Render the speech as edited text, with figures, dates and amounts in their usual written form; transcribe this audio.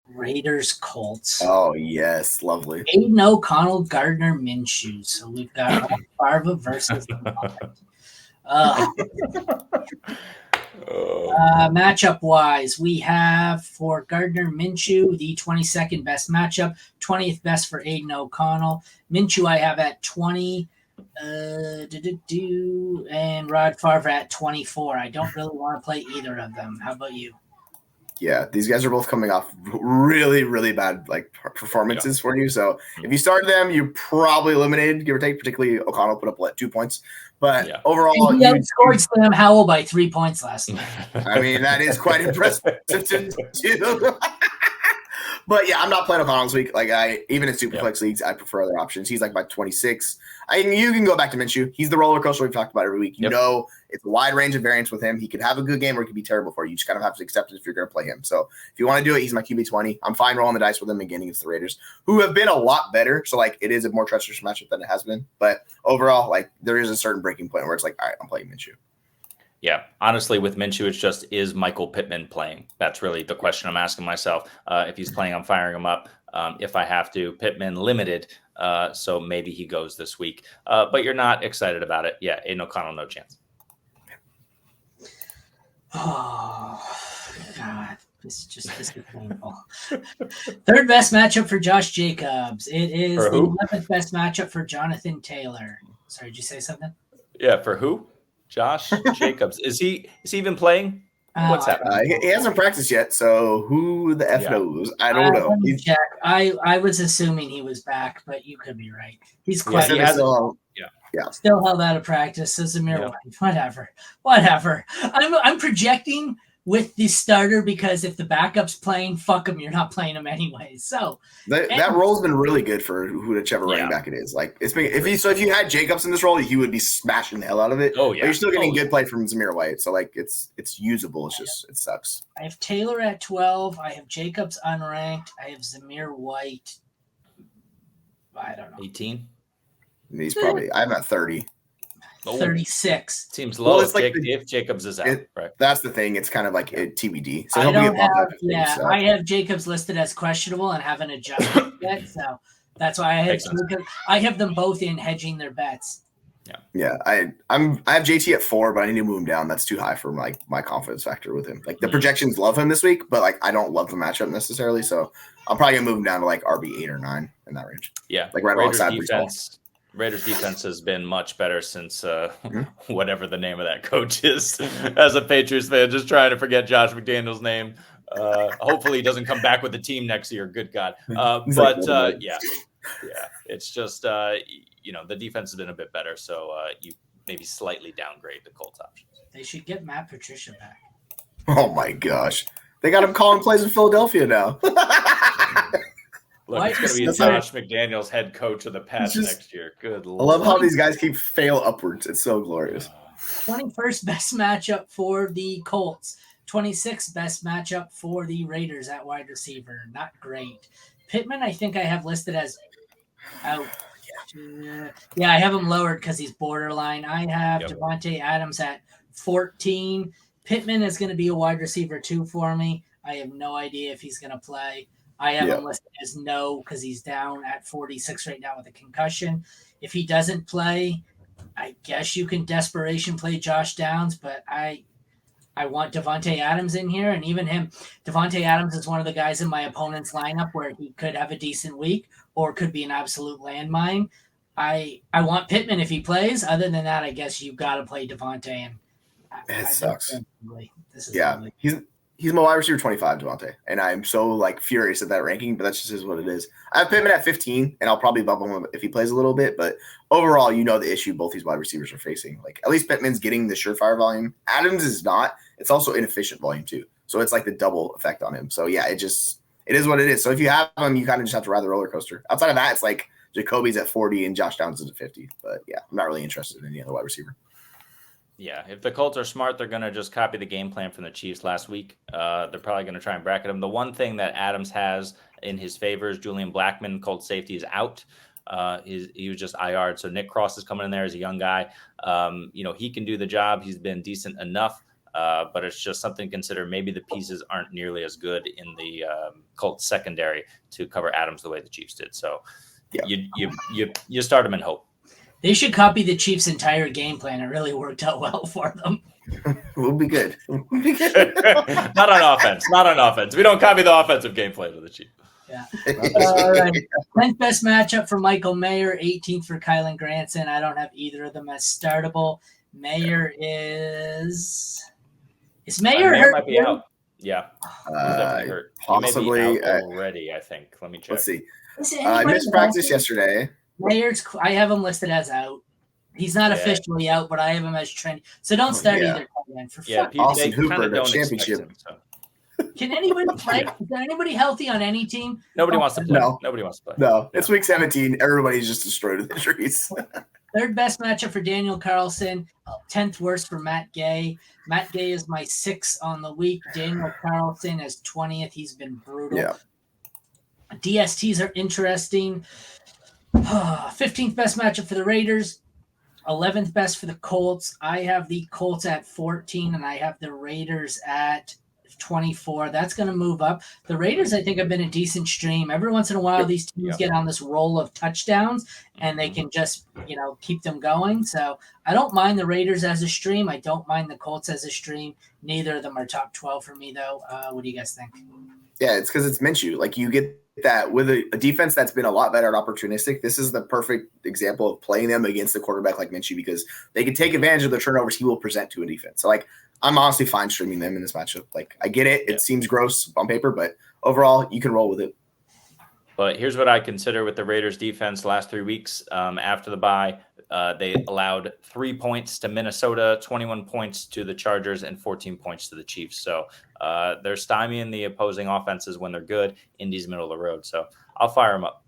Raiders Colts. Oh, yes. Lovely. Aiden O'Connell, Gardner Minshew. So we've got Farva versus the Muppet. Matchup wise, we have for Gardner Minshew the 22nd best matchup, 20th best for Aiden O'Connell. Minshew I have at 20, and Rod Favre at 24. I don't really want to play either of them. How about you? Yeah, these guys are both coming off really, really bad performances for you. So if you started them, you're probably eliminated, give or take. Particularly O'Connell put up 2 points, but overall, he outscored Sam Howell by 3 points last night. I mean, that is quite impressive to do. But yeah, I'm not playing O'Connell this week. Even in Superflex leagues, I prefer other options. He's like by 26. You can go back to Minshew. He's the roller coaster we've talked about every week. You know, it's a wide range of variance with him. He could have a good game or he could be terrible for you. You just kind of have to accept it if you're going to play him. So if you want to do it, he's my QB 20. I'm fine rolling the dice with him again against the Raiders, who have been a lot better. So it is a more treacherous matchup than it has been. But overall, there is a certain breaking point where it's all right, I'm playing Minshew. Yeah, honestly, with Minshew, it's just, is Michael Pittman playing? That's really the question I'm asking myself. If he's playing, I'm firing him up. If I have to, Pittman limited, so maybe he goes this week. But you're not excited about it. Yeah, Aiden O'Connell, no chance. Oh, God. This is painful. Third best matchup for Josh Jacobs. It is the 11th best matchup for Jonathan Taylor. Sorry, did you say something? Yeah, for who? Josh Jacobs. Is he even playing? What's happening? He hasn't practiced yet, so who the F knows? I don't know. Check. I was assuming he was back, but you could be right. He's quite still held out of practice. So Zamir White. Whatever. I'm projecting with the starter because if the backup's playing, fuck him, you're not playing him anyway. So that role's been really good for whichever running back it is. It's been if you had Jacobs in this role, he would be smashing the hell out of it. Oh yeah, but you're still getting good play from Zamir White, so it's usable. It's just it sucks. I have Taylor at 12. I have Jacobs unranked. I have Zamir White. I don't know. 18. He's probably I'm at 30. 36 seems low. If Jacobs is out, right? That's the thing. It's kind of like a TBD. So I have Jacobs listed as questionable and haven't adjusted yet. So that's why I have them both in hedging their bets. Yeah. I have JT at 4, but I need to move him down. That's too high for my confidence factor with him. The projections love him this week, but I don't love the matchup necessarily. So I'm probably gonna move him down to RB 8 or 9 in that range. Yeah, right alongside defense. Raiders defense has been much better since whatever the name of that coach is. As a Patriots fan, just trying to forget Josh McDaniels' name. Hopefully he doesn't come back with the team next year. Good God. It's just, the defense has been a bit better. So you maybe slightly downgrade the Colts options. They should get Matt Patricia back. Oh my gosh. They got him calling plays in Philadelphia now. Look, it's going to be Josh McDaniels, head coach of the Pats next year. Good Lord. I love how these guys keep fail upwards. It's so glorious. 21st best matchup for the Colts. 26th best matchup for the Raiders at wide receiver. Not great. Pittman, I think I have listed as out. Yeah, I have him lowered because he's borderline. I have Devontae Adams at 14. Pittman is going to be a wide receiver 2 for me. I have no idea if he's going to play. I have him listed as no because he's down at 46 right now with a concussion. If he doesn't play, I guess you can desperation play Josh Downs, but I want Devontae Adams in here, and even him. Devontae Adams is one of the guys in my opponent's lineup where he could have a decent week or could be an absolute landmine. I want Pittman if he plays. Other than that, I guess you've got to play Devontae. And it sucks. This is ugly. He's my wide receiver 25, Devontae, and I'm so furious at that ranking, but that's just what it is. I have Pittman at 15, and I'll probably bump him if he plays a little bit. But overall, the issue both these wide receivers are facing. At least Pittman's getting the surefire volume. Adams is not. It's also inefficient volume too. So it's the double effect on him. So yeah, it is what it is. So if you have him, you kind of just have to ride the roller coaster. Outside of that, it's Jacoby's at 40 and Josh Downs is at 50. But yeah, I'm not really interested in any other wide receiver. Yeah, if the Colts are smart, they're going to just copy the game plan from the Chiefs last week. They're probably going to try and bracket him. The one thing that Adams has in his favor is Julian Blackmon, Colts safety, is out. He was just IR'd. So Nick Cross is coming in there as a young guy. He can do the job. He's been decent enough. but it's just something to consider. Maybe the pieces aren't nearly as good in the Colts secondary to cover Adams the way the Chiefs did. So you start them in hope. They should copy the Chiefs' entire game plan. It really worked out well for them. We'll be good. Not on offense. Not on offense. We don't copy the offensive game plan of the Chiefs. Yeah. All right. 10th best matchup for Michael Mayer, 18th for Kylan Granson. I don't have either of them as startable. Mayer is Mayer hurt? Might be out. Yeah. Hurt. Possibly he may be out already, I think. Let me check. Let's see. I missed practice yesterday. I have him listed as out. He's not officially out, but I have him as trending. So don't start either. Austin Hooper, the championship. Can anybody play? Is there anybody healthy on any team? Nobody wants to play. No. Nobody wants to play. No. It's week 17. Everybody's just destroyed with injuries. Third best matchup for Daniel Carlson. 10th worst for Matt Gay. Matt Gay is my 6th on the week. Daniel Carlson is 20th. He's been brutal. Yeah. DSTs are interesting. 15th best matchup for the Raiders. 11th best for the Colts. I have the Colts at 14, and I have the Raiders at 24. That's going to move up. The Raiders, I think, have been a decent stream. Every once in a while, these teams get on this roll of touchdowns, and they can just, keep them going. So I don't mind the Raiders as a stream. I don't mind the Colts as a stream. Neither of them are top 12 for me, though. What do you guys think? Yeah, it's because it's Minshew. Like, you get that with a defense that's been a lot better at opportunistic. This is the perfect example of playing them against a quarterback like Minshew, because they can take advantage of the turnovers he will present to a defense. So, like, I'm honestly fine streaming them in this matchup. Like, I get it. It seems gross on paper, but overall, you can roll with it. But here's what I consider with the Raiders defense last 3 weeks. After the bye, they allowed 3 points to Minnesota, 21 points to the Chargers, and 14 points to the Chiefs. So they're stymieing the opposing offenses when they're good. Indy's middle of the road. So I'll fire them up.